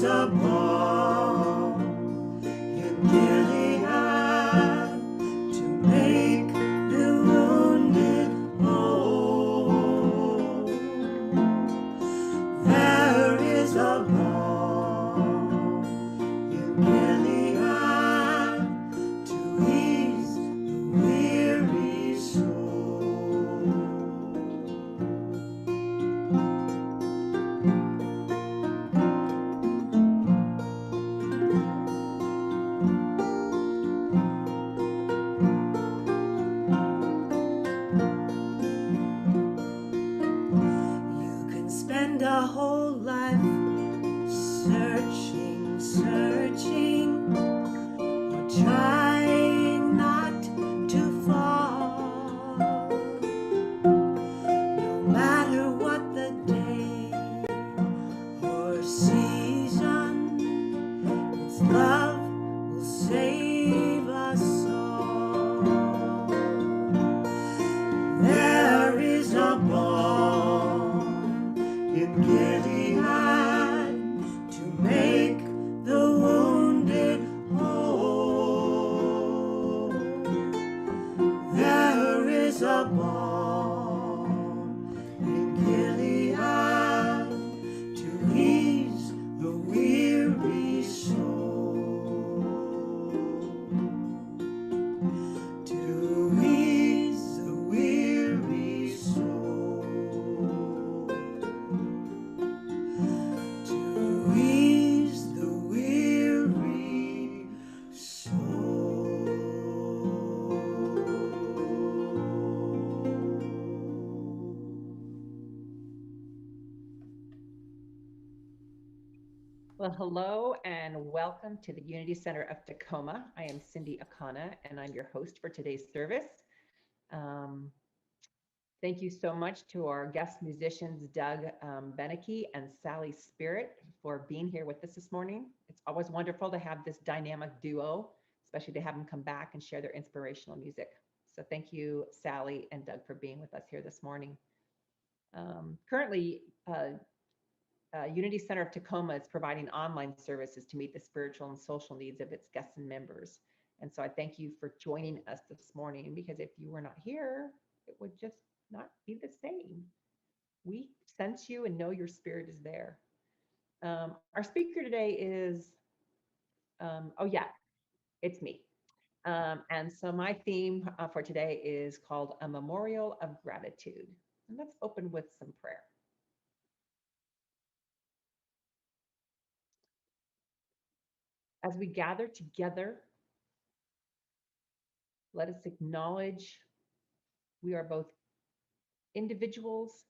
a balm in Gilead to make the wounded whole. There is a balm in Gilead to ease the weary soul. You can spend a whole life searching, or trying not to fall. No matter what the day or season, its love will save us all. There is a balm in Gilead to make the wounded whole. There is a balm in Gilead to ease the weary soul. To ease the weary soul. To ease the weary soul. Well, hello and welcome to the Unity Center of Tacoma. I am Cindy Akana and I'm your host for today's service. Thank you so much to our guest musicians, Doug Benecke and Sallie Spirit, for being here with us this morning. It's always wonderful to have this dynamic duo, especially to have them come back and share their inspirational music. So thank you, Sallie and Doug, for being with us here this morning. Currently, Unity Center of Tacoma is providing online services to meet the spiritual and social needs of its guests and members. And so I thank you for joining us this morning, because if you were not here, it would just not be the same. We sense you and know your spirit is there. Our speaker today is, it's me. And so my theme for today is called A Memorial of Gratitude. And let's open with some prayer. As we gather together, let us acknowledge we are both individuals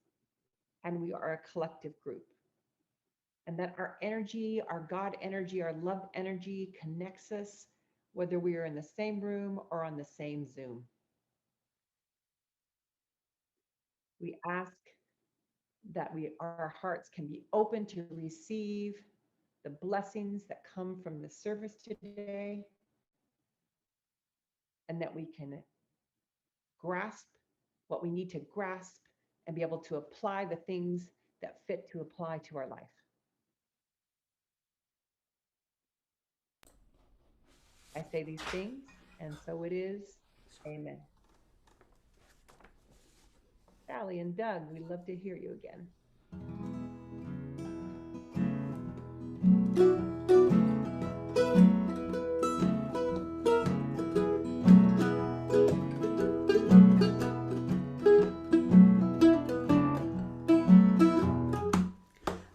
and we are a collective group. And that our energy, our God energy, our love energy connects us, whether we are in the same room or on the same Zoom. We ask that our hearts can be open to receive the blessings that come from the service today, and that we can grasp what we need to grasp and be able to apply the things that fit to apply to our life. I say these things, and so it is. Amen. Sallie and Doug, we'd love to hear you again.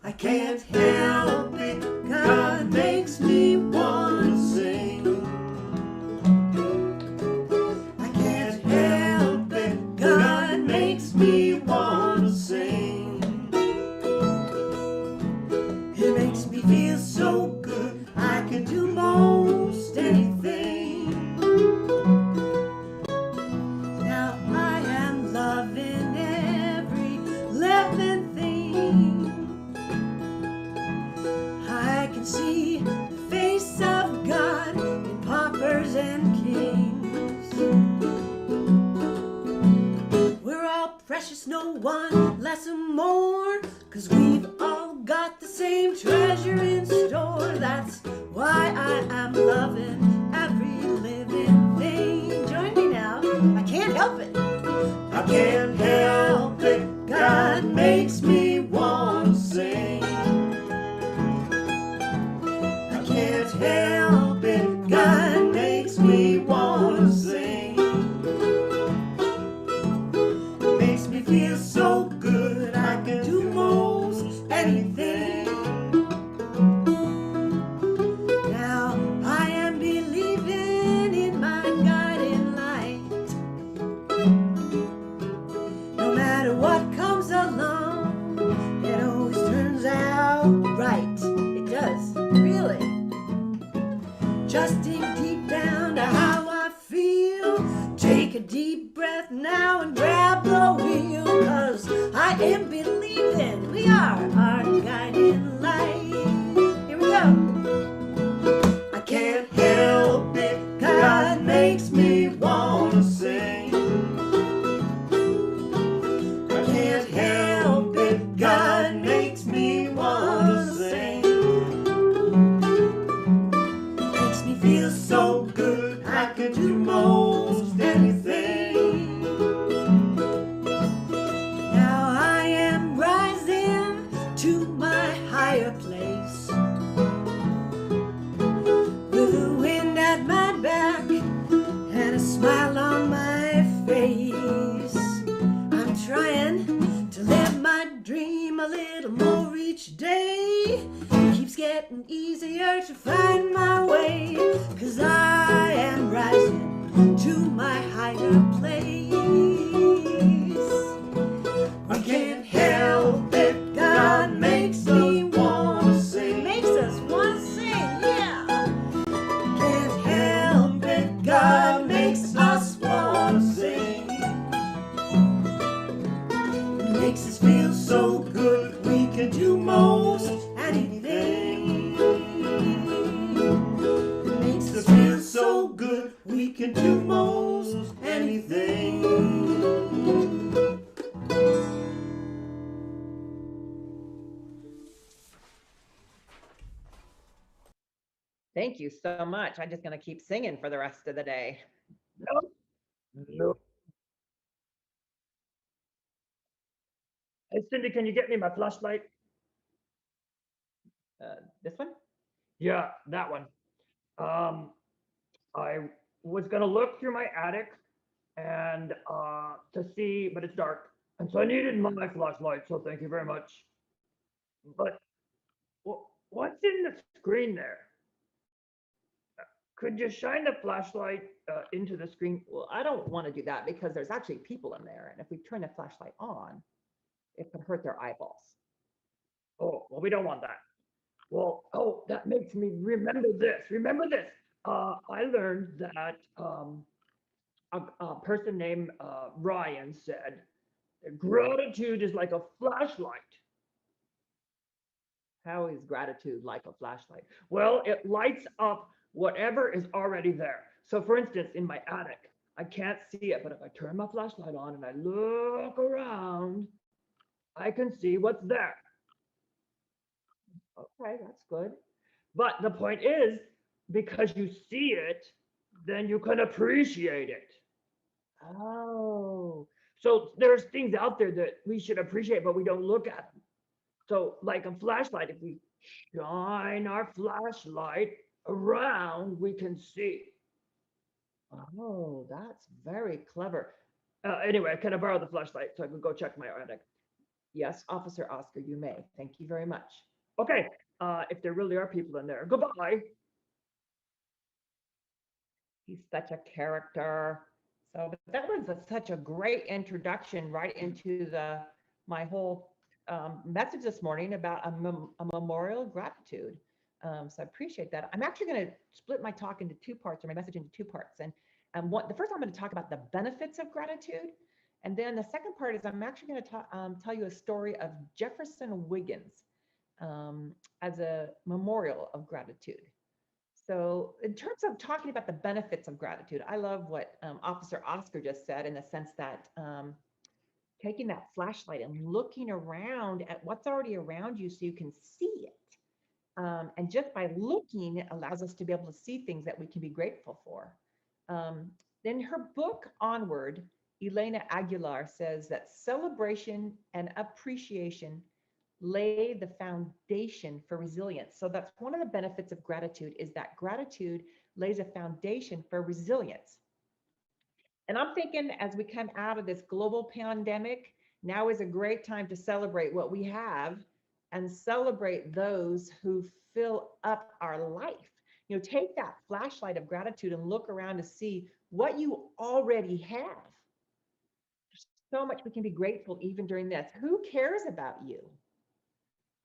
I can't help it, God makes me wanna sing. I can't help it, God makes me wanna sing. It makes me feel so good, I can do most anything. Now I am loving every living thing. I can see the face of God in paupers and kings. We're all precious, no one less or more, 'cause we've all got the same treasure in store. are our guiding light. Here we go. I can't help it, God makes me wanna sing. I can't help it, God makes me wanna sing. Makes me feel so good, I could do most anything. Now I am rising to my higher place, with the wind at my back and a smile on my face. I'm trying to live my dream a little more each day. Keeps getting easier to find my way, 'cause I am rising to my higher place. I can't help it, God makes me wanna sing. Makes us wanna sing, yeah. Can't help it, God makes us wanna sing. Makes us feel so good, we can do most anything. Makes us feel so good, we can do most anything. Thank you so much. I'm just going to keep singing for the rest of the day. No. Hey, Cindy, can you get me my flashlight? This one? Yeah, that one. I was gonna look through my attic and to see, but it's dark, and so I needed my flashlight. So thank you very much. But what's in the screen there? Could you shine the flashlight into the screen? Well, I don't want to do that because there's actually people in there. And if we turn the flashlight on, it could hurt their eyeballs. Oh, well, we don't want that. Well, oh, that makes me remember this. Remember this. I learned that a person named Ryan said that gratitude is like a flashlight. How is gratitude like a flashlight? Well, it lights up whatever is already there. So, for instance, in my attic, I can't see it, but if I turn my flashlight on and I look around, I can see what's there. Okay, that's good. But the point is, because you see it, then you can appreciate it. Oh, So there's things out there that we should appreciate, but we don't look at them. So, like a flashlight, if we shine our flashlight around, we can see. oh, that's very clever. Anyway, can I borrow the flashlight so I can go check my attic? Yes, Officer Oscar, you may. Thank you very much. Okay, if there really are people in there, goodbye. He's such a character. So that was such a great introduction right into my whole message this morning about a memorial of gratitude. So I appreciate that. I'm actually going to split my talk into two parts, or my message into two parts. And the first, I'm going to talk about the benefits of gratitude. And then the second part is I'm actually going to tell you a story of Jefferson Wiggins as a memorial of gratitude. So in terms of talking about the benefits of gratitude, I love what Officer Oscar just said, in the sense that taking that flashlight and looking around at what's already around you so you can see it. And just by looking, it allows us to be able to see things that we can be grateful for. In her book, Onward, Elena Aguilar says that celebration and appreciation lay the foundation for resilience. So that's one of the benefits of gratitude, is that gratitude lays a foundation for resilience. And I'm thinking, as we come out of this global pandemic, now is a great time to celebrate what we have and celebrate those who fill up our life. You know, take that flashlight of gratitude and look around to see what you already have. There's so much we can be grateful even during this. Who cares about you?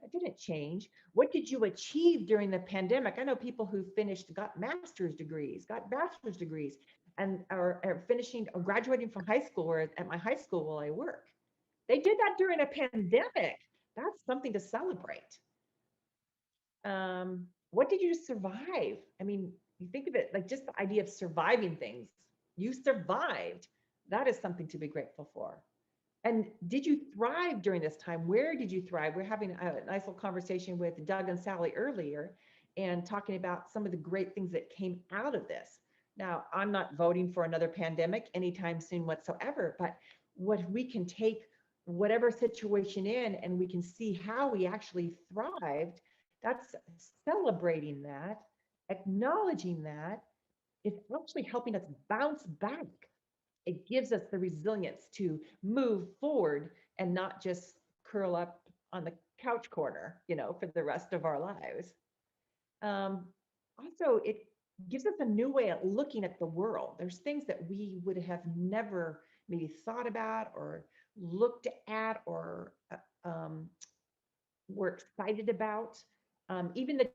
That didn't change. What did you achieve during the pandemic? I know people who got master's degrees, got bachelor's degrees, and are finishing or graduating from high school, or at my high school while I work. They did that during a pandemic. That's something to celebrate. What did you survive? I mean, you think of it like just the idea of surviving things. You survived. That is something to be grateful for. And did you thrive during this time? Where did you thrive? We're having a nice little conversation with Doug and Sallie earlier and talking about some of the great things that came out of this. Now, I'm not voting for another pandemic anytime soon whatsoever, but what we can take whatever situation in and we can see how we actually thrived, that's celebrating that, acknowledging that, it's actually helping us bounce back. It gives us the resilience to move forward and not just curl up on the couch corner, for the rest of our lives. Also, it gives us a new way of looking at the world. There's things that we would have never maybe thought about or looked at or were excited about. Even the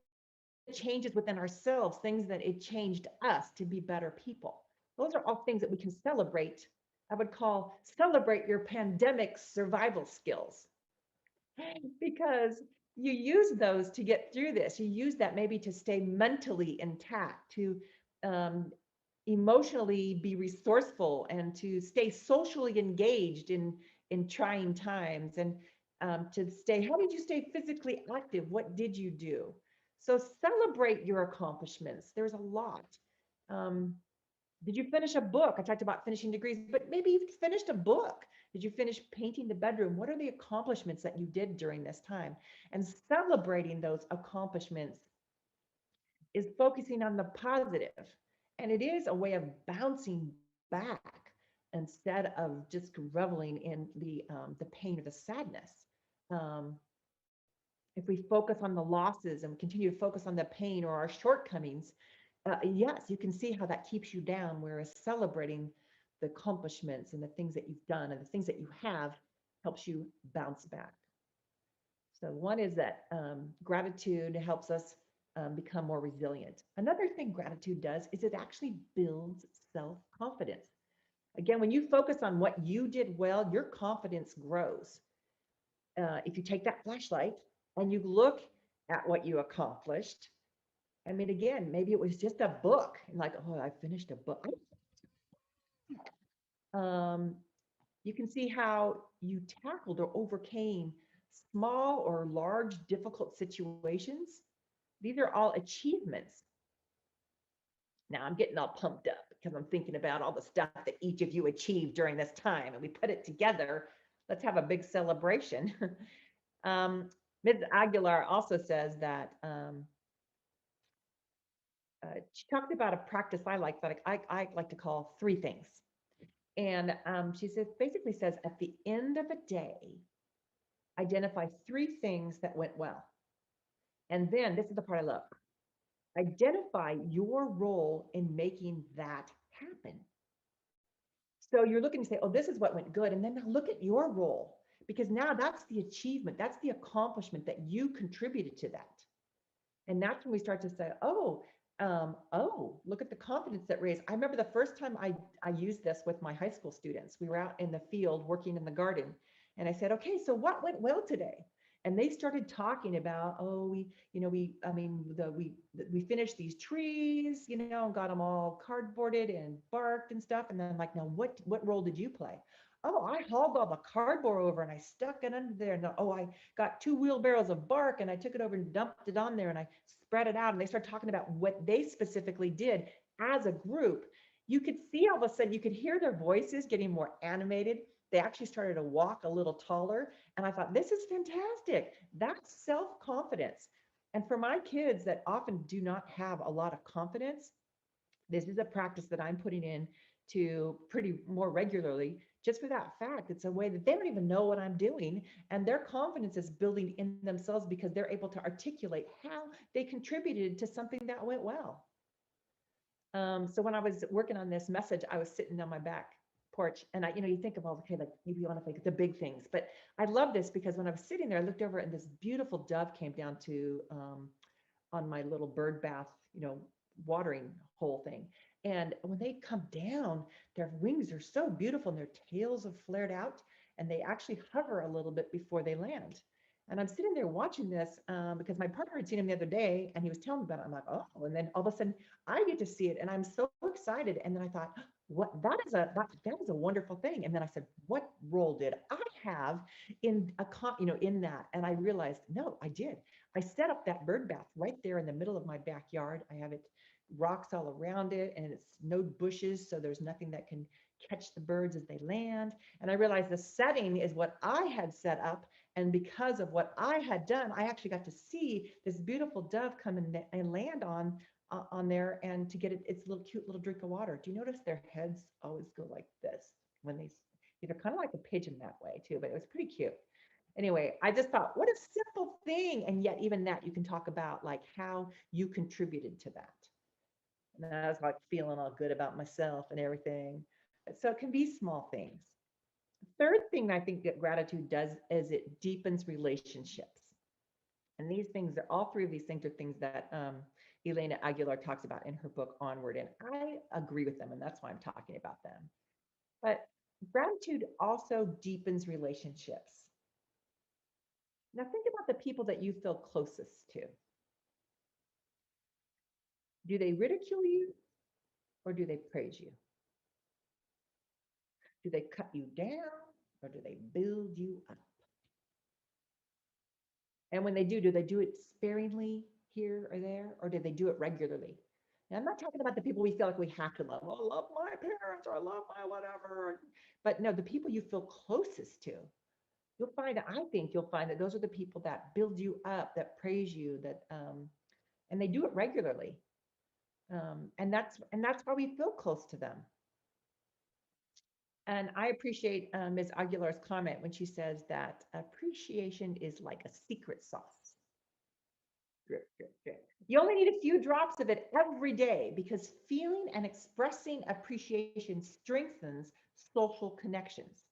changes within ourselves, things that it changed us to be better people. Those are all things that we can celebrate. I would celebrate your pandemic survival skills because you use those to get through this. You use that maybe to stay mentally intact, to emotionally be resourceful, and to stay socially engaged in trying times, and to stay. How did you stay physically active? What did you do? So celebrate your accomplishments. There's a lot. Did you finish a book? I talked about finishing degrees, but maybe you finished a book. Did you finish painting the bedroom? What are the accomplishments that you did during this time? And celebrating those accomplishments is focusing on the positive. And it is a way of bouncing back instead of just reveling in the pain or the sadness. If we focus on the losses and continue to focus on the pain or our shortcomings, yes, you can see how that keeps you down, whereas celebrating the accomplishments and the things that you've done and the things that you have helps you bounce back. So one is that gratitude helps us become more resilient. Another thing gratitude does is it actually builds self-confidence. Again, when you focus on what you did well, your confidence grows. If you take that flashlight and you look at what you accomplished, I mean, again, maybe it was just a book, and like, oh, I finished a book. You can see how you tackled or overcame small or large difficult situations. These are all achievements. Now I'm getting all pumped up because I'm thinking about all the stuff that each of you achieved during this time, and we put it together. Let's have a big celebration. Ms. Aguilar also says that she talked about a practice I like that I like to call 3 things. And she says, basically says, at the end of a day, identify 3 things that went well. And then this is the part I love. Identify your role in making that happen. So you're looking to say, oh, this is what went good. And then look at your role, because now that's the achievement. That's the accomplishment that you contributed to that. And that's when we start to say, oh, look at the confidence that raised. I remember the first time I used this with my high school students. We were out in the field working in the garden. And I said, okay, so what went well today? And they started talking about, oh, we finished these trees, and got them all cardboarded and barked and stuff. And then I'm like, now what role did you play? Oh, I hauled all the cardboard over and I stuck it under there. And oh, I got 2 wheelbarrows of bark and I took it over and dumped it on there and I spread it out. And they started talking about what they specifically did as a group. You could see all of a sudden, you could hear their voices getting more animated. They actually started to walk a little taller. And I thought, this is fantastic. That's self-confidence. And for my kids that often do not have a lot of confidence, this is a practice that I'm putting in to pretty more regularly, just for that fact. It's a way that they don't even know what I'm doing, and their confidence is building in themselves because they're able to articulate how they contributed to something that went well. So when I was working on this message, I was sitting on my back porch, and you think of all, okay, like you want to think the big things, but I love this because when I was sitting there, I looked over and this beautiful dove came down to on my little bird bath, watering hole thing. And when they come down, their wings are so beautiful and their tails have flared out and they actually hover a little bit before they land. And I'm sitting there watching this because my partner had seen him the other day and he was telling me about it. I'm like, oh, and then all of a sudden I get to see it and I'm so excited. And then I thought, what that is a wonderful thing. And then I said, what role did I have in in that? And I realized, no, I did. I set up that bird bath right there in the middle of my backyard. I have it rocks all around it and it's no bushes, so there's nothing that can catch the birds as they land. And I realized the setting is what I had set up. And because of what I had done, I actually got to see this beautiful dove come and land on there and to get its little cute little drink of water. Do you notice their heads always go like this when they're kind of like a pigeon that way too, but it was pretty cute. Anyway, I just thought, what a simple thing. And yet even that you can talk about like how you contributed to that. And I was like feeling all good about myself and everything. So it can be small things. Third thing I think that gratitude does is it deepens relationships. And these things are all three of these things are things that Elena Aguilar talks about in her book Onward. And I agree with them. And that's why I'm talking about them. But gratitude also deepens relationships. Now think about the people that you feel closest to. Do they ridicule you or do they praise you? Do they cut you down or do they build you up? And when they do they do it sparingly here or there, or do they do it regularly? Now, I'm not talking about the people we feel like we have to love. Oh, I love my parents or I love my whatever. But no, the people you feel closest to, I think you'll find that those are the people that build you up, that praise you, and they do it regularly. And that's why we feel close to them. And I appreciate Ms. Aguilar's comment when she says that appreciation is like a secret sauce. Drip, drip, drip. You only need a few drops of it every day because feeling and expressing appreciation strengthens social connections.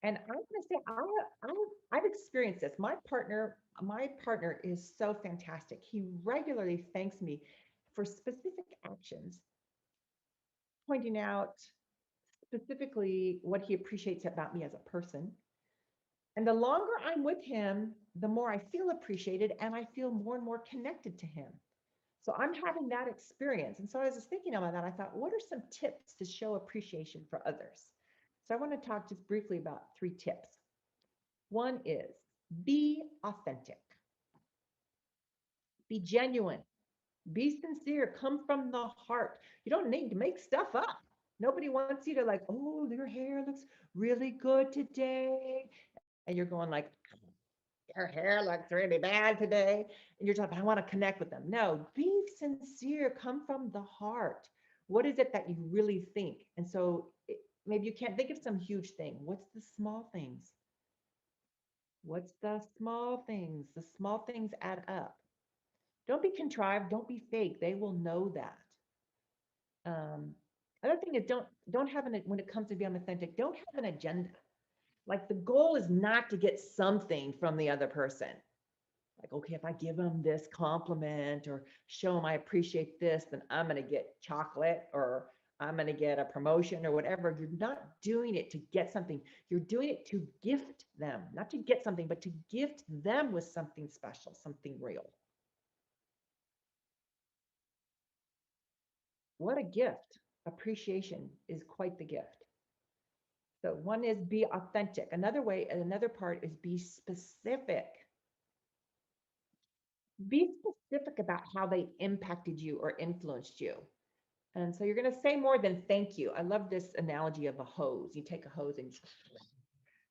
And I'm going to say, I've experienced this. My partner is so fantastic. He regularly thanks me for specific actions, pointing out specifically what he appreciates about me as a person. And the longer I'm with him, the more I feel appreciated and I feel more and more connected to him. So I'm having that experience. And so I was just thinking about that. I thought, what are some tips to show appreciation for others? So I want to talk just briefly about 3 tips. One is be authentic, be genuine, be sincere, come from the heart. You don't need to make stuff up. Nobody wants you to like, oh, your hair looks really good today. And you're going like, your hair looks really bad today. And you're talking, I want to connect with them. No, be sincere, come from the heart. What is it that you really think? And so maybe you can't think of some huge thing. What's the small things? What's the small things? The small things add up. Don't be contrived. Don't be fake. They will know that. Other thing is don't have when it comes to being authentic, don't have an agenda. Like the goal is not to get something from the other person. Like, okay, if I give them this compliment or show them I appreciate this, then I'm going to get chocolate or I'm going to get a promotion or whatever. You're not doing it to get something. You're doing it to gift them, not to get something, but to gift them with something special, something real. What a gift. Appreciation is quite the gift. So one is be authentic. Another part is be specific. Be specific about how they impacted you or influenced you. And so you're going to say more than thank you. I love this analogy of a hose. You take a hose and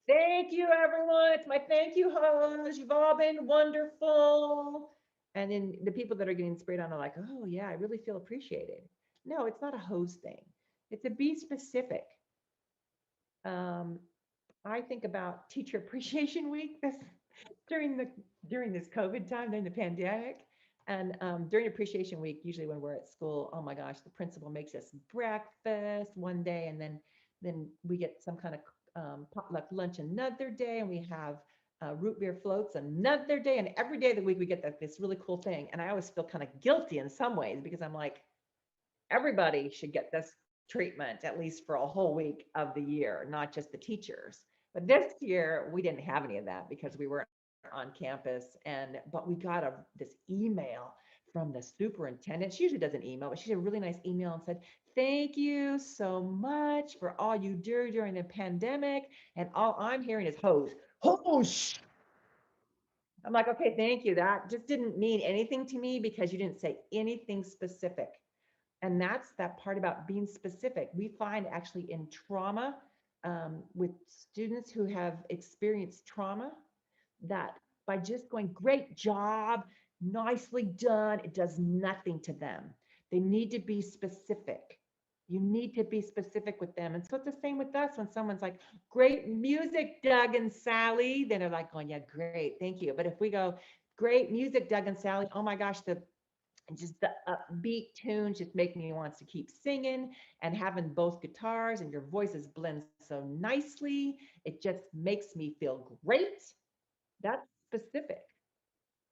thank you, everyone. It's my thank you hose. You've all been wonderful. And then the people that are getting sprayed on are like, oh, yeah, I really feel appreciated. No, it's not a hose thing. It's a be specific. I think about Teacher Appreciation Week during this COVID time, during the pandemic. And during Appreciation Week, usually when we're at school, oh my gosh, the principal makes us breakfast one day, and then we get some kind of potluck lunch another day, and we have root beer floats another day, and every day of the week we get this really cool thing. And I always feel kind of guilty in some ways because I'm like, everybody should get this treatment at least for a whole week of the year, not just the teachers. But this year we didn't have any of that because we weren't on campus, but we got this email from the superintendent. She usually doesn't email, but she did a really nice email and said, "Thank you so much for all you do during the pandemic." And all I'm hearing is hose, hose. I'm like, okay, thank you. That just didn't mean anything to me because you didn't say anything specific. And that's that part about being specific. We find actually in trauma, with students who have experienced trauma, that by just going, great job, nicely done, it does nothing to them. They need to be specific. You need to be specific with them. And so it's the same with us when someone's like, great music, Doug and Sallie. Then they're like, oh, yeah, great, thank you. But if we go, great music, Doug and Sallie, oh my gosh, the upbeat tunes just make me want to keep singing, and having both guitars and your voices blend so nicely. It just makes me feel great. That's specific.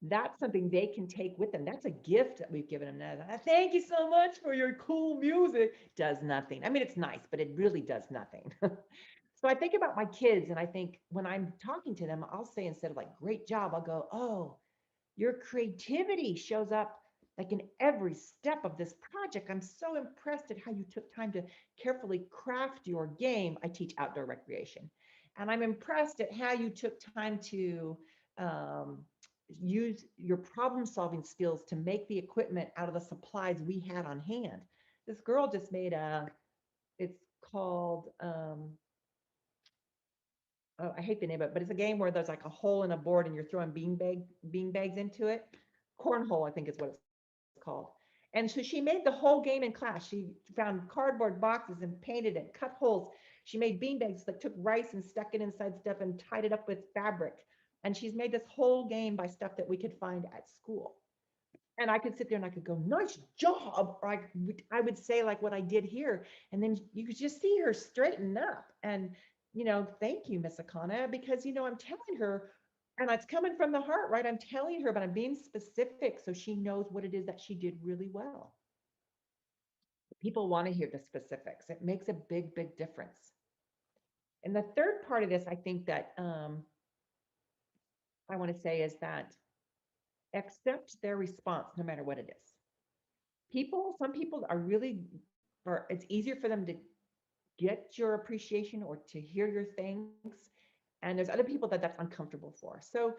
That's something they can take with them. That's a gift that we've given them. Thank you so much for your cool music. Does nothing. I mean, it's nice, but it really does nothing. So I think about my kids, and I think when I'm talking to them, I'll say, instead of like, great job, I'll go, oh, your creativity shows up like in every step of this project. I'm so impressed at how you took time to carefully craft your game. I teach outdoor recreation. And I'm impressed at how you took time to use your problem solving skills to make the equipment out of the supplies we had on hand. This girl just made it's called, oh, I hate the name of it, but it's a game where there's like a hole in a board and you're throwing bean bags into it. Cornhole, I think is what it's called. And so she made the whole game in class. She found cardboard boxes and painted it, cut holes. She made bean bags, like took rice and stuck it inside stuff and tied it up with fabric. And she's made this whole game by stuff that we could find at school. And I could sit there and I could go, nice job. Or I would say like what I did here. And then you could just see her straighten up. And, thank you, Miss Akana, because, I'm telling her, and it's coming from the heart, right? I'm telling her, but I'm being specific so she knows what it is that she did really well. People want to hear the specifics. It makes a big, big difference. And the third part of this, I think that I want to say is that accept their response no matter what it is. Some people it's easier for them to get your appreciation or to hear your thanks. And there's other people that that's uncomfortable for. So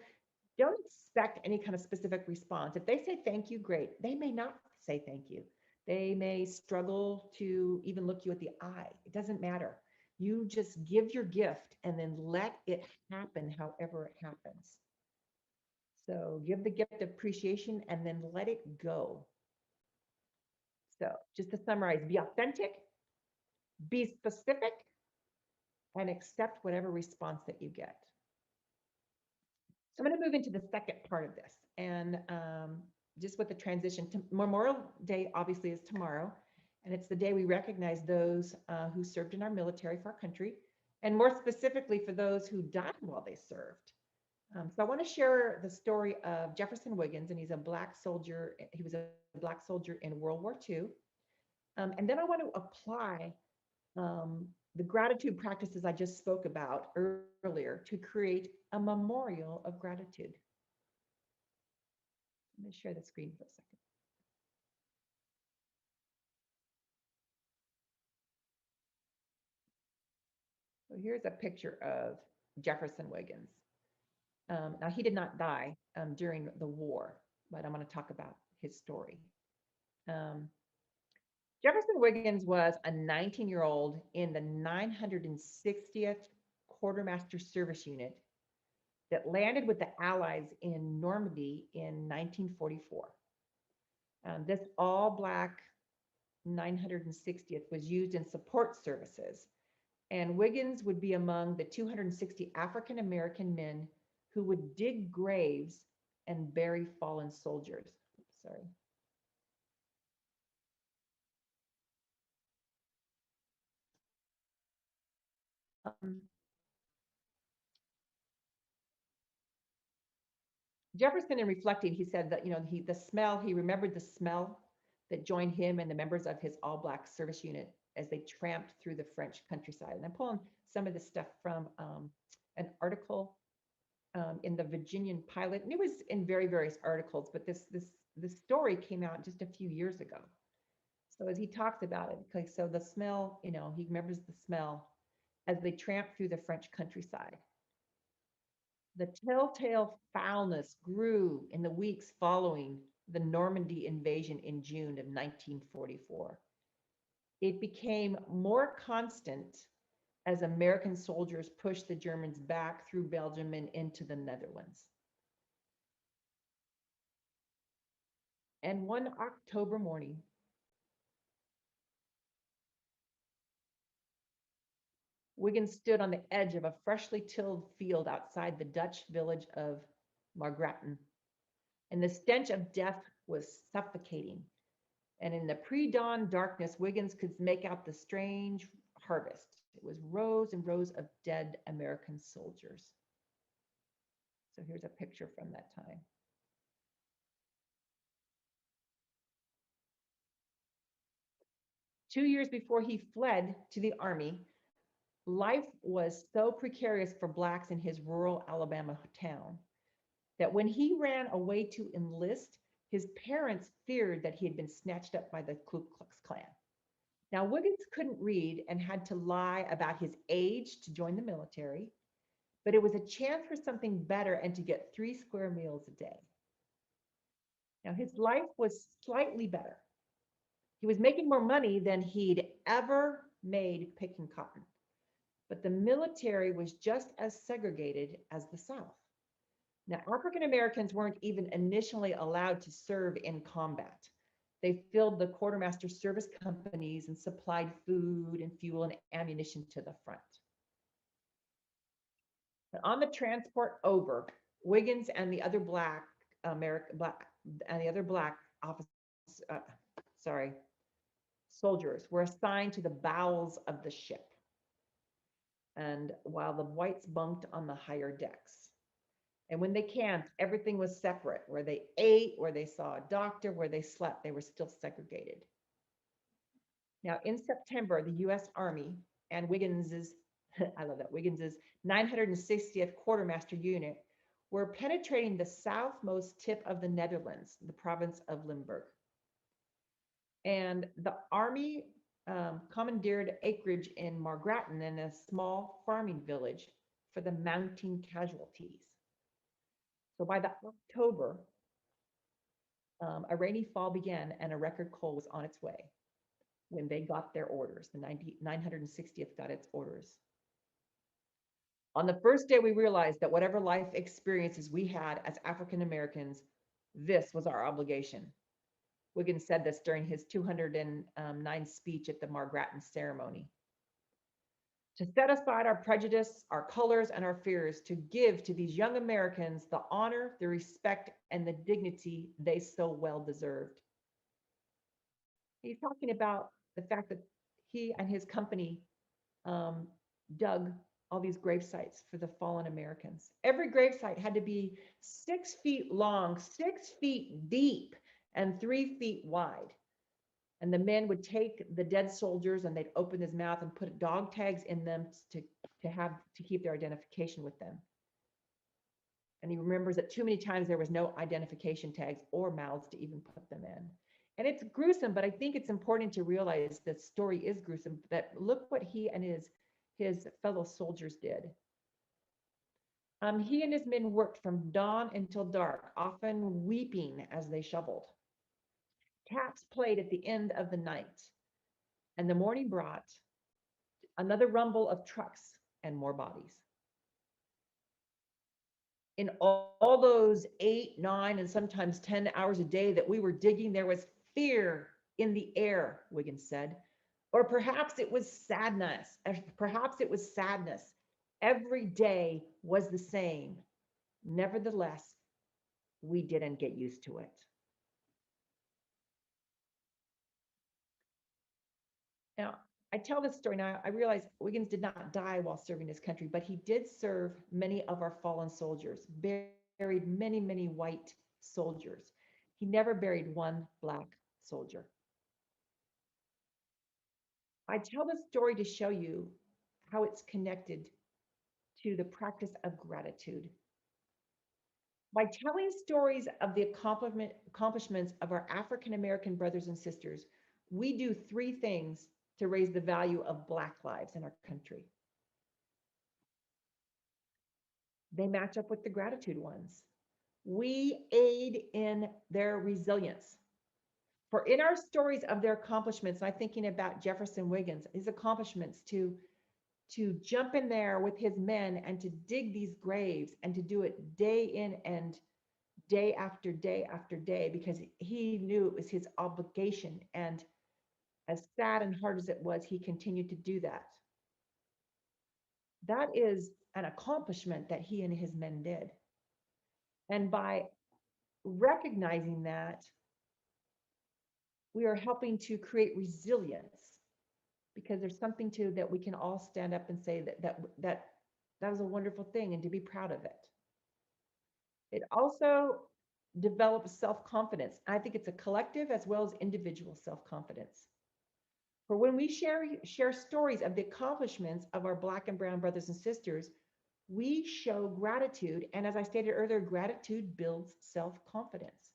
don't expect any kind of specific response. If they say thank you, great. They may not say thank you. They may struggle to even look you at the eye. It doesn't matter. You just give your gift and then let it happen however it happens. So give the gift of appreciation and then let it go. So just to summarize, be authentic, be specific, and accept whatever response that you get. So I'm going to move into the second part of this, and just with the transition to Memorial Day, obviously, is tomorrow, and it's the day we recognize those who served in our military for our country, and more specifically for those who died while they served. So I want to share the story of Jefferson Wiggins, and he's a Black soldier. He was a Black soldier in World War II. And then I want to apply the gratitude practices I just spoke about earlier to create a memorial of gratitude. Let me share the screen for a second. So here's a picture of Jefferson Wiggins. Now, he did not die during the war, but I'm going to talk about his story. Jefferson Wiggins was a 19-year-old in the 960th Quartermaster Service Unit that landed with the Allies in Normandy in 1944. This all-Black 960th was used in support services, and Wiggins would be among the 260 African-American men who would dig graves and bury fallen soldiers. Sorry. Jefferson, in reflecting, he said that, he remembered the smell that joined him and the members of his all-Black service unit as they tramped through the French countryside. And I'm pulling some of this stuff from an article in the Virginian Pilot, and it was in various articles, but this story came out just a few years ago. So as he talks about it, okay, so the smell, he remembers the smell as they tramped through the French countryside. The telltale foulness grew in the weeks following the Normandy invasion in June of 1944. It became more constant as American soldiers pushed the Germans back through Belgium and into the Netherlands. And one October morning, Wiggins stood on the edge of a freshly tilled field outside the Dutch village of Margraten, and the stench of death was suffocating. And in the pre-dawn darkness, Wiggins could make out the strange harvest. It was rows and rows of dead American soldiers. So here's a picture from that time. Two years before he fled to the army, life was so precarious for Blacks in his rural Alabama town that when he ran away to enlist, his parents feared that he had been snatched up by the Ku Klux Klan. Now, Wiggins couldn't read and had to lie about his age to join the military, but it was a chance for something better and to get 3 square meals a day. Now, his life was slightly better. He was making more money than he'd ever made picking cotton, but the military was just as segregated as the South. Now, African Americans weren't even initially allowed to serve in combat. They filled the quartermaster service companies and supplied food and fuel and ammunition to the front. But on the transport over, Wiggins and the other black officers, soldiers were assigned to the bowels of the ship, and while the whites bunked on the higher decks. And when they camped, everything was separate. Where they ate, where they saw a doctor, where they slept, they were still segregated. Now, in September, the U.S. Army and Wiggins's, I love that, Wiggins's 960th Quartermaster Unit were penetrating the southmost tip of the Netherlands, the province of Limburg. And the Army commandeered acreage in Margraten in a small farming village for the mounting casualties. So by the October, a rainy fall began and a record cold was on its way when they got their orders. The 960th got its orders. On the first day, we realized that whatever life experiences we had as African Americans, this was our obligation. Wiggins said this during his 209 speech at the Margraten ceremony. To set aside our prejudice, our colors, and our fears, to give to these young Americans the honor, the respect, and the dignity they so well deserved. He's talking about the fact that he and his company dug all these grave sites for the fallen Americans. Every grave site had to be 6 feet long, 6 feet deep, and 3 feet wide. And the men would take the dead soldiers and they'd open his mouth and put dog tags in them to keep their identification with them. And he remembers that too many times there was no identification tags or mouths to even put them in. And it's gruesome, but I think it's important to realize the story is gruesome, that look what he and his fellow soldiers did. He and his men worked from dawn until dark, often weeping as they shoveled. Taps played at the end of the night, and the morning brought another rumble of trucks and more bodies. In all those 8, 9, and sometimes 10 hours a day that we were digging, there was fear in the air, Wiggins said. Or perhaps it was sadness. Perhaps it was sadness. Every day was the same. Nevertheless, we didn't get used to it. Now, I tell this story now, I realize Wiggins did not die while serving his country, but he did serve many of our fallen soldiers, buried many, many white soldiers. He never buried one black soldier. I tell this story to show you how it's connected to the practice of gratitude. By telling stories of the accomplishments of our African American brothers and sisters, we do three things to raise the value of Black lives in our country. They match up with the gratitude ones. We aid in their resilience. For in our stories of their accomplishments, I'm thinking about Jefferson Wiggins, his accomplishments to jump in there with his men and to dig these graves and to do it day in and day after day after day, because he knew it was his obligation. And as sad and hard as it was, he continued to do that. That is an accomplishment that he and his men did. And by recognizing that, we are helping to create resilience, because there's something to that we can all stand up and say that was a wonderful thing and to be proud of it. It also develops self-confidence. I think it's a collective as well as individual self-confidence. For when we share stories of the accomplishments of our Black and brown brothers and sisters, we show gratitude. And as I stated earlier, gratitude builds self-confidence.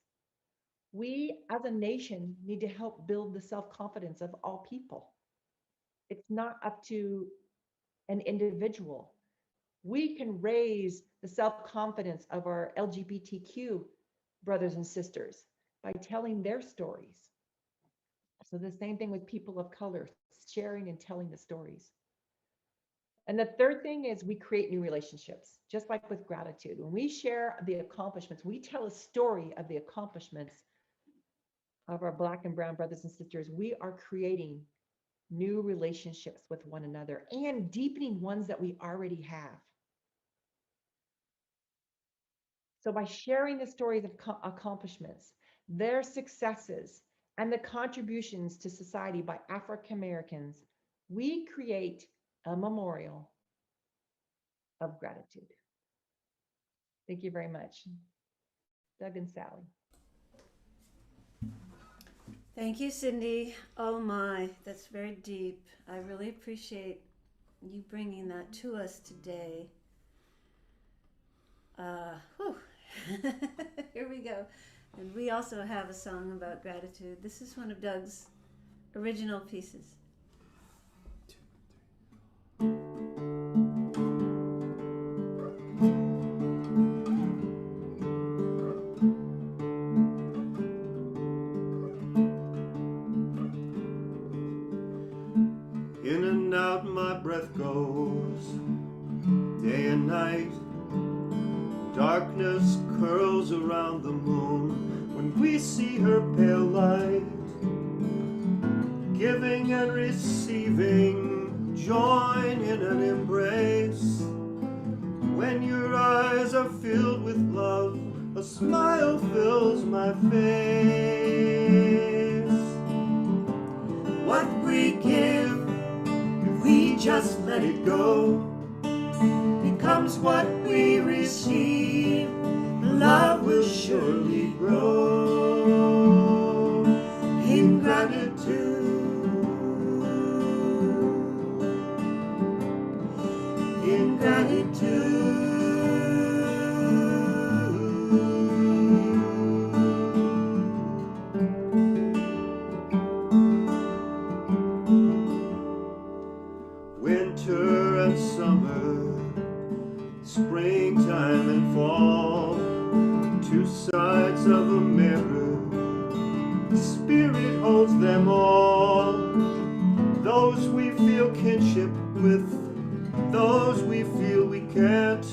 We as a nation need to help build the self-confidence of all people. It's not up to an individual. We can raise the self-confidence of our LGBTQ brothers and sisters by telling their stories. So the same thing with people of color, sharing and telling the stories. And the third thing is we create new relationships, just like with gratitude. When we share the accomplishments, we tell a story of the accomplishments of our Black and brown brothers and sisters, we are creating new relationships with one another and deepening ones that we already have. So by sharing the stories of accomplishments, their successes, and the contributions to society by African Americans, we create a memorial of gratitude. Thank you very much. Doug and Sallie. Thank you, Cindy. Oh my, that's very deep. I really appreciate you bringing that to us today. Here we go. And we also have a song about gratitude. This is one of Doug's original pieces. In and out my breath goes, day and night. Darkness curls around the moon when we see her pale light. Giving and receiving, join in an embrace. When your eyes are filled with love, a smile fills my face. What we give, if we just let it go, becomes what we receive. Love will surely grow in gratitude. In gratitude. Winter and summer, springtime and fall, two sides of a mirror, the Spirit holds them all. Those we feel kinship with, those we feel we can't,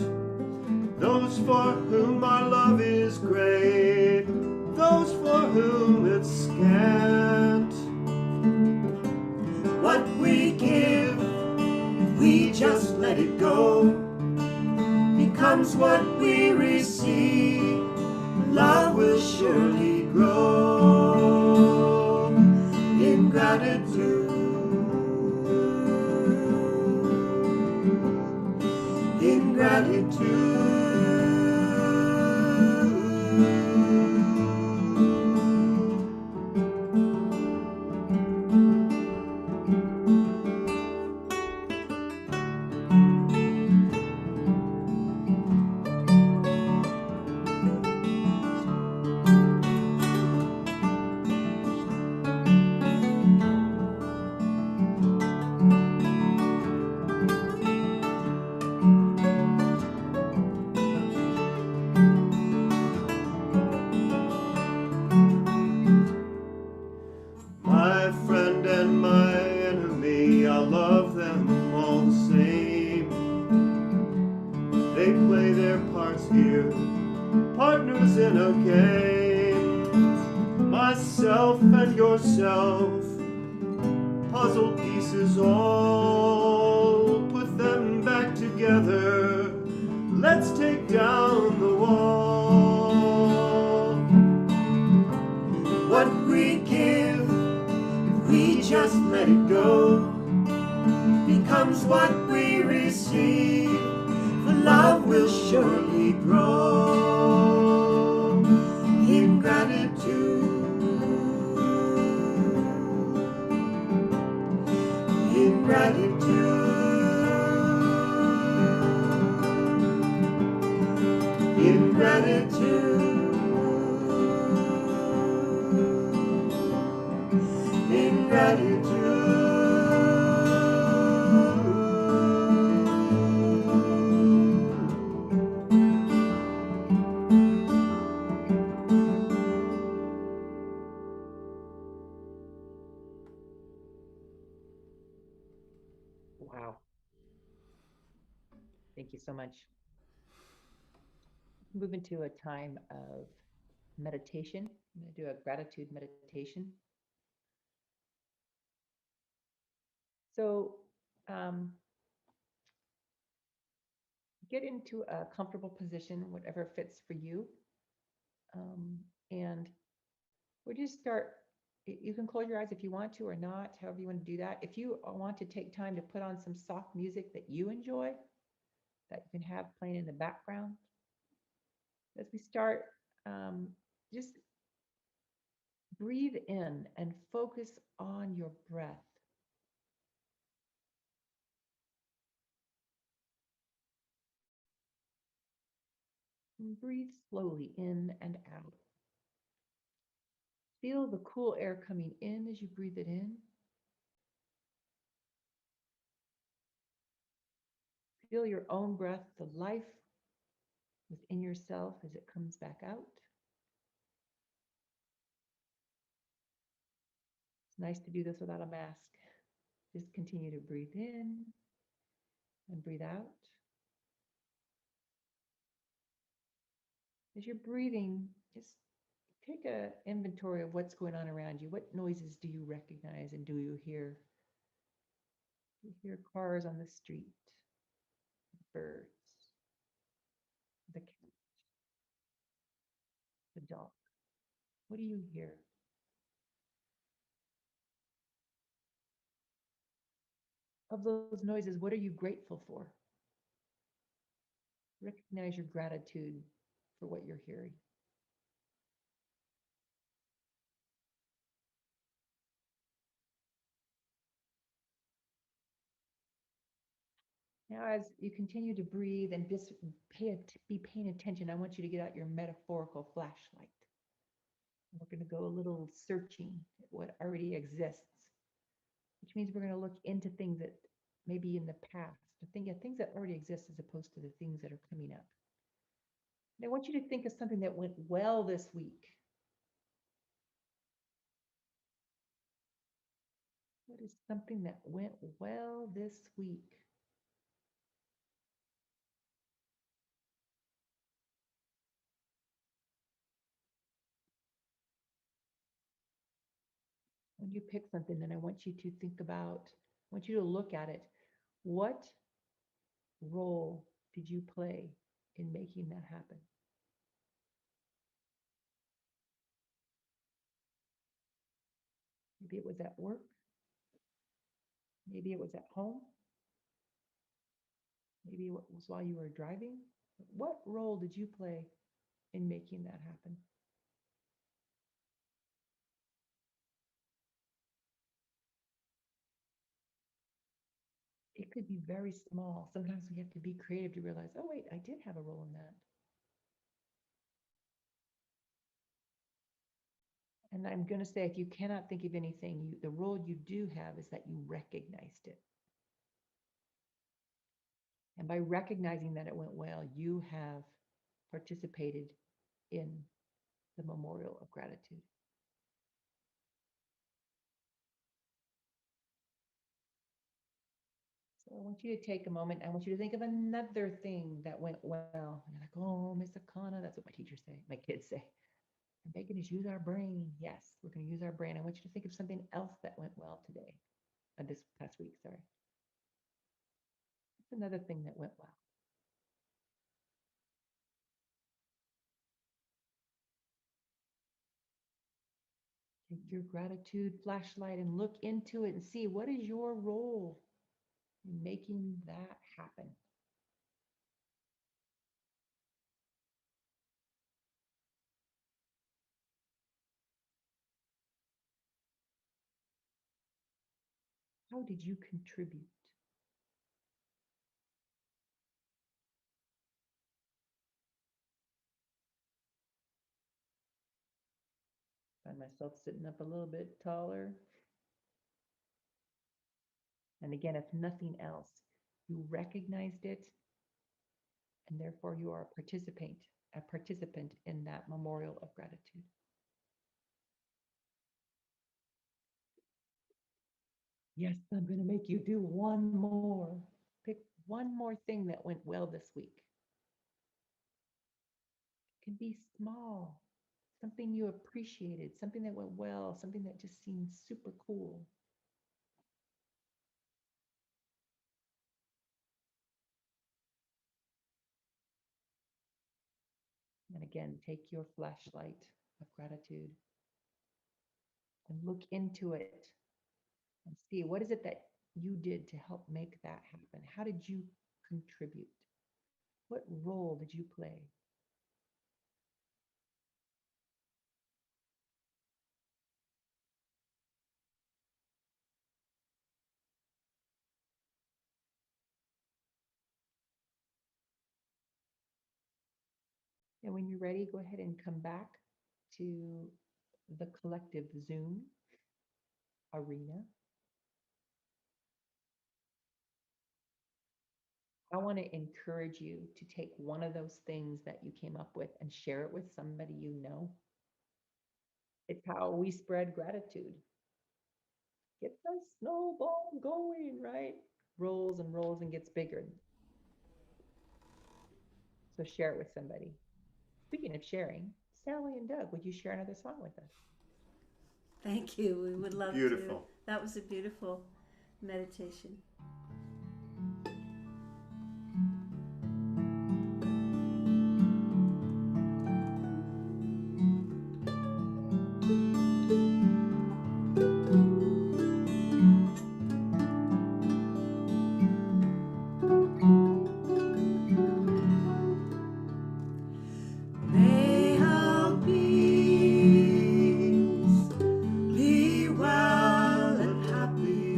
those for whom our love is great, those for whom it's scant. What we give, if we just let it go, becomes what we receive. Love will surely grow in gratitude. In gratitude. in a game. Myself and yourself, puzzle pieces all, put them back together. Let's take down the wall. What we give, if we just let it go, becomes what we receive. For love will surely grow in gratitude, in gratitude, in gratitude, in gratitude. Wow. Thank you so much. Move into a time of meditation. I'm going to do a gratitude meditation. So get into a comfortable position, whatever fits for you. And we'll just start. You can close your eyes if you want to or not, however you want to do that. If you want to take time to put on some soft music that you enjoy, that you can have playing in the background. As we start, just breathe in and focus on your breath. And breathe slowly in and out. Feel the cool air coming in as you breathe it in. Feel your own breath, the life within yourself as it comes back out. It's nice to do this without a mask. Just continue to breathe in and breathe out. As you're breathing, just take an inventory of what's going on around you. What noises do you recognize and do you hear? You hear cars on the street, birds, the cat, the dog. What do you hear? Of those noises, what are you grateful for? Recognize your gratitude for what you're hearing. Now, as you continue to breathe and just be paying attention, I want you to get out your metaphorical flashlight. We're going to go a little searching at what already exists, which means we're going to look into things that maybe in the past, things that already exist as opposed to the things that are coming up. And I want you to think of something that went well this week. What is something that went well this week? When you pick something, then I want you to think about, I want you to look at it. What role did you play in making that happen? Maybe it was at work. Maybe it was at home. Maybe it was while you were driving. What role did you play in making that happen? It could be very small. Sometimes we have to be creative to realize, oh, wait, I did have a role in that. And I'm going to say, if you cannot think of anything, the role you do have is that you recognized it. And by recognizing that it went well, you have participated in the memorial of gratitude. So I want you to take a moment. I want you to think of another thing that went well. You're like, oh, Miss Akana, that's what my teachers say, my kids say. We're making us use our brain. Yes, we're going to use our brain. I want you to think of something else that went well today, this past week, sorry. What's another thing that went well? Take your gratitude flashlight and look into it and see what is your role in making that happen. How did you contribute? Find myself sitting up a little bit taller. And again, if nothing else, you recognized it, and therefore you are a participant in that memorial of gratitude. Yes, I'm going to make you do one more. Pick one more thing that went well this week. It can be small, something you appreciated, something that went well, something that just seemed super cool. And again, take your flashlight of gratitude and look into it and see what is it that you did to help make that happen? How did you contribute? What role did you play? And when you're ready, go ahead and come back to the collective Zoom arena. I want to encourage you to take one of those things that you came up with and share it with somebody you know. It's how we spread gratitude. Get the snowball going, right? Rolls and rolls and gets bigger. So share it with somebody. Speaking of sharing, Sallie and Doug, would you share another song with us? Thank you. We would love to. Beautiful. That was a beautiful meditation. May our beings be well and happy.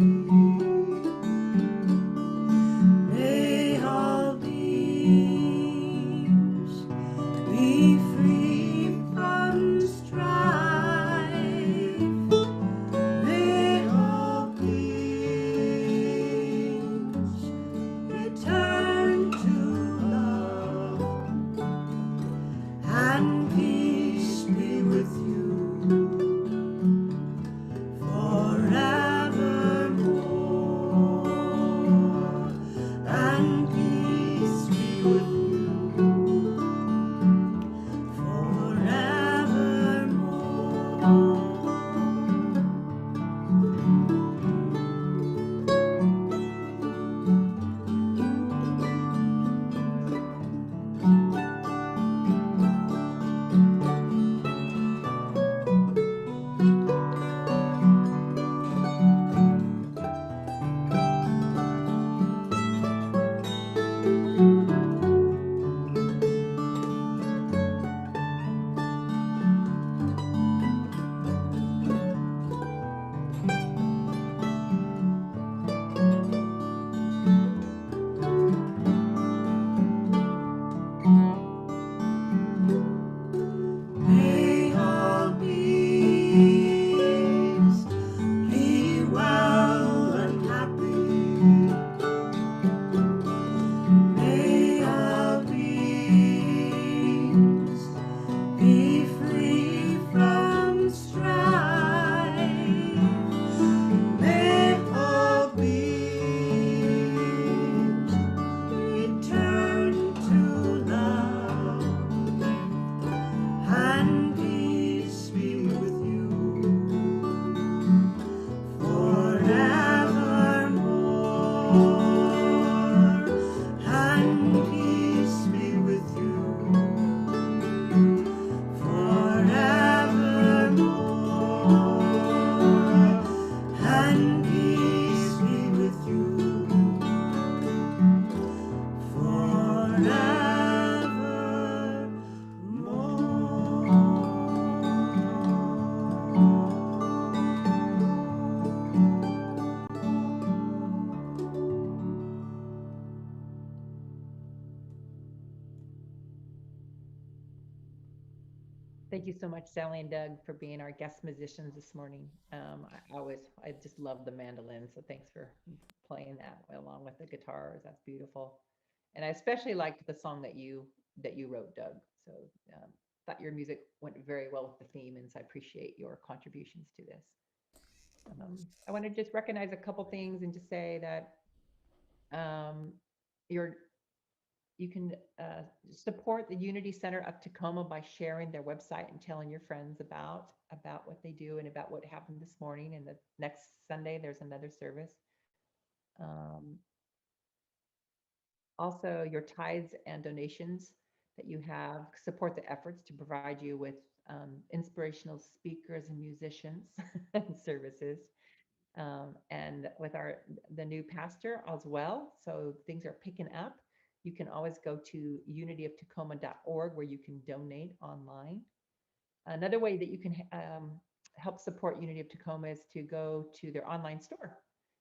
Thank you so much, Sally and Doug, for being our guest musicians this morning. I just love the mandolin, so thanks for playing that along with the guitars. That's beautiful. And I especially liked the song that you wrote, Doug. So thought your music went very well with the theme, and so I appreciate your contributions to this. I want to just recognize a couple things and just say that um, your you can support the Unity Center of Tacoma by sharing their website and telling your friends about what they do and about what happened this morning. And the next Sunday, there's another service. Um, Also, your tithes and donations that you have support the efforts to provide you with inspirational speakers and musicians and services. And with the new pastor as well. So things are picking up. You can always go to unityoftacoma.org where you can donate online. Another way that you can help support Unity of Tacoma is to go to their online store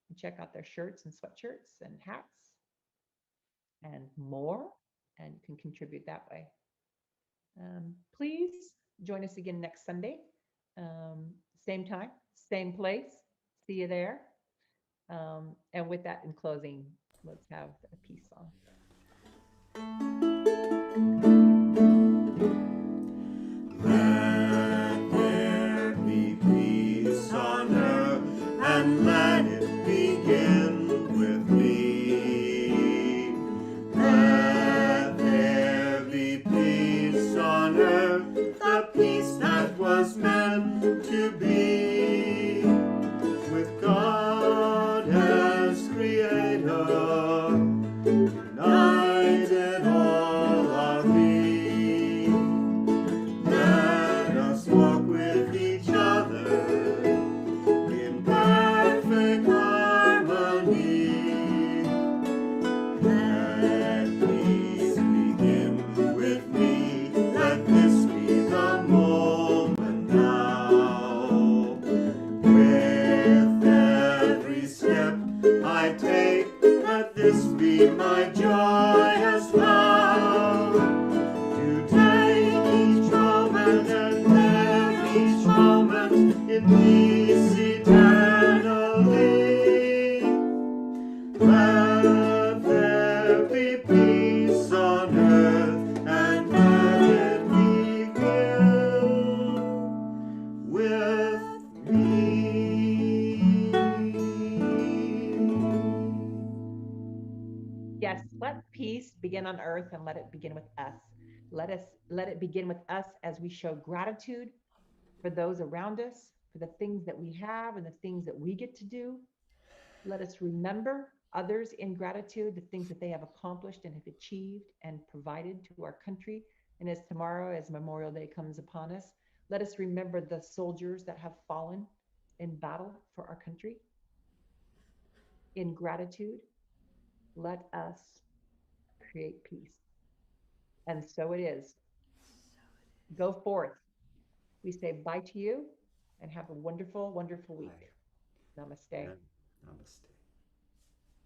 and check out their shirts and sweatshirts and hats and more, and you can contribute that way. Please join us again next Sunday. Same time, same place. See you there. And with that, in closing, let's have a peace song. Let there be peace on earth, and let it begin with me. Let there be peace on earth, the peace that was meant to be, with God as creator, united all are we. Let us walk with each other in perfect harmony. Let peace begin with me. Let this be the moment now. With every step I take, let this be my joyous vow. To take each moment and live each moment in peace eternally. Let there be peace on earth, and let it begin with me. Yes, let peace begin on earth and let it begin with us. Let it begin with us as we show gratitude for those around us, for the things that we have and the things that we get to do. Let us remember others in gratitude, the things that they have accomplished and have achieved and provided to our country. And as tomorrow, as Memorial Day comes upon us, let us remember the soldiers that have fallen in battle for our country. In gratitude, let us create peace. And so it is. Go forth. We say bye to you and have a wonderful, wonderful week. Namaste. And namaste.